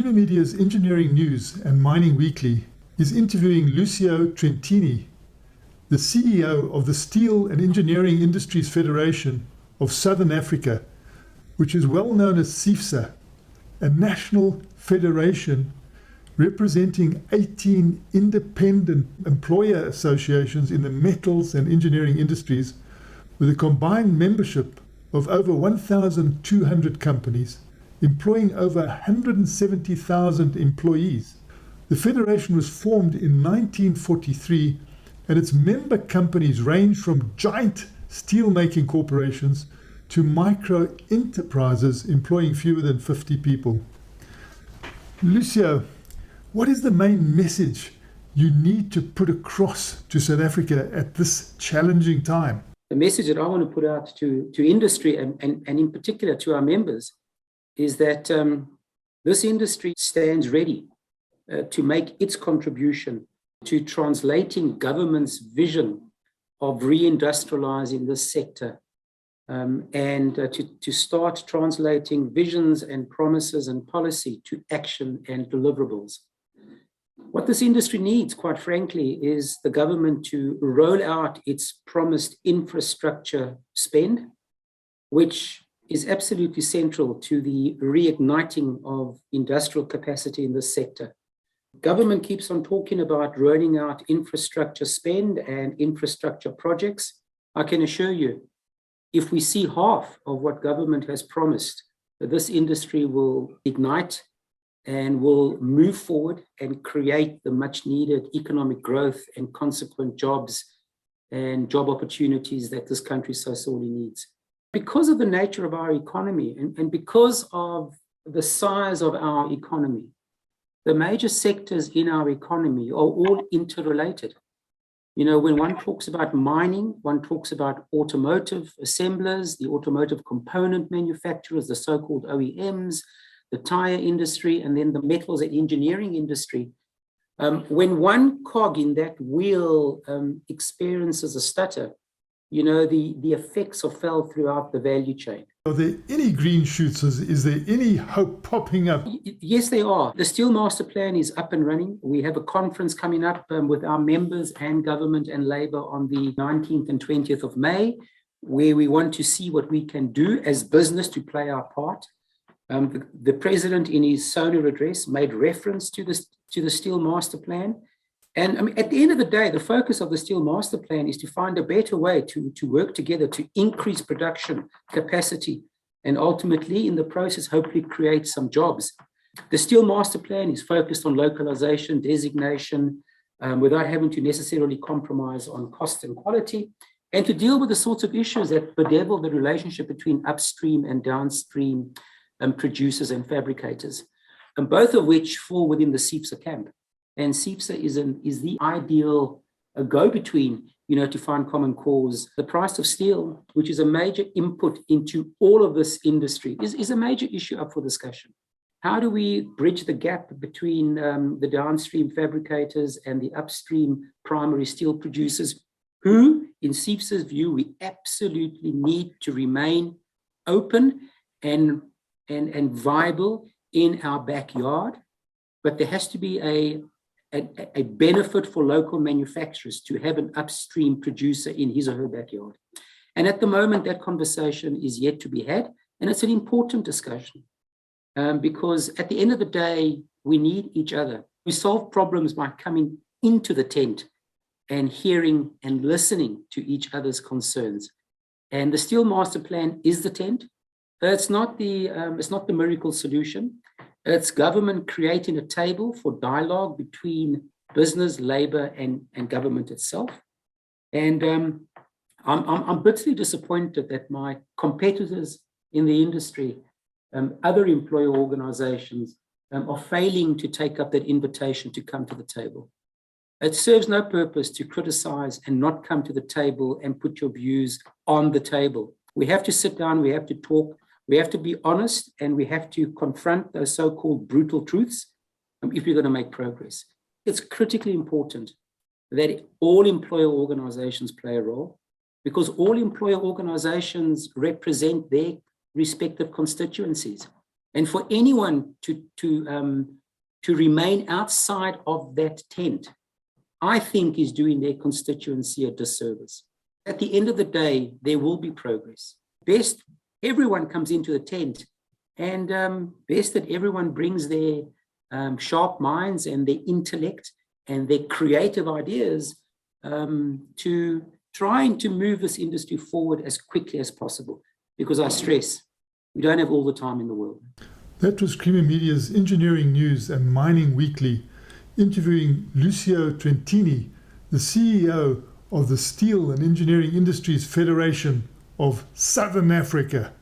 Unimedia's Engineering News and Mining Weekly is interviewing Lucio Trentini, the CEO of the Steel and Engineering Industries Federation of Southern Africa, which is well known as CIFSA, a national federation representing 18 independent employer associations in the metals and engineering industries, with a combined membership of over 1,200 companies, employing over 170,000 employees. The federation was formed in 1943, and its member companies range from giant steel-making corporations to micro enterprises employing fewer than 50 people. Lucio, what is the main message you need to put across to South Africa at this challenging time? The message that I want to put out to industry and in particular to our members is that this industry stands ready to make its contribution to translating government's vision of reindustrializing this sector and to start translating visions and promises and policy to action and deliverables. What this industry needs, quite frankly, is the government to roll out its promised infrastructure spend, which is absolutely central to the reigniting of industrial capacity in this sector. Government keeps on talking about rolling out infrastructure spend and infrastructure projects. I can assure you, if we see half of what government has promised, that this industry will ignite and will move forward and create the much needed economic growth and consequent jobs and job opportunities that this country so sorely needs. Because of the nature of our economy and because of the size of our economy, the major sectors in our economy are all interrelated. You know, when one talks about mining, one talks about automotive assemblers, the automotive component manufacturers, the so-called OEMs, the tire industry, and then the metals and engineering industry. When one cog in that wheel experiences a stutter, you know, the effects are felt throughout the value chain. Are there any green shoots? Is there any hope popping up? Yes, there are. The Steel Master Plan is up and running. We have a conference coming up with our members and government and labor on the 19th and 20th of May, where we want to see what we can do as business to play our part. The president in his solar address made reference to the Steel Master Plan. And I mean, at the end of the day, the focus of the Steel Master Plan is to find a better way to work together to increase production capacity and ultimately, in the process, hopefully create some jobs. The Steel Master Plan is focused on localization, designation, without having to necessarily compromise on cost and quality, and to deal with the sorts of issues that bedevil the relationship between upstream and downstream producers and fabricators, and both of which fall within the CIFSA camp. And CIFSA is the ideal go-between, you know, to find common cause. The price of steel, which is a major input into all of this industry, is a major issue up for discussion. How do we bridge the gap between the downstream fabricators and the upstream primary steel producers, who, in CIFSA's view, we absolutely need to remain open and viable in our backyard, but there has to be a benefit for local manufacturers to have an upstream producer in his or her backyard. And at the moment, that conversation is yet to be had, and it's an important discussion because at the end of the day, we need each other. We solve problems by coming into the tent and hearing and listening to each other's concerns. And the Steel Master Plan is the tent. It's not the miracle solution. It's government creating a table for dialogue between business, labor, and government itself. And I'm bitterly disappointed that my competitors in the industry, other employer organizations, are failing to take up that invitation to come to the table. It serves no purpose to criticize and not come to the table and put your views on the table. We have to sit down, we have to talk, we have to be honest, and we have to confront those so-called brutal truths if we're going to make progress. It's critically important that all employer organizations play a role, because all employer organizations represent their respective constituencies. And for anyone to remain outside of that tent, I think is doing their constituency a disservice. At the end of the day, there will be progress. Best everyone comes into the tent, and best that everyone brings their sharp minds and their intellect and their creative ideas to trying to move this industry forward as quickly as possible. Because I stress, we don't have all the time in the world. That was Creamer Media's Engineering News and Mining Weekly, interviewing Lucio Trentini, the CEO of the Steel and Engineering Industries Federation of Southern Africa.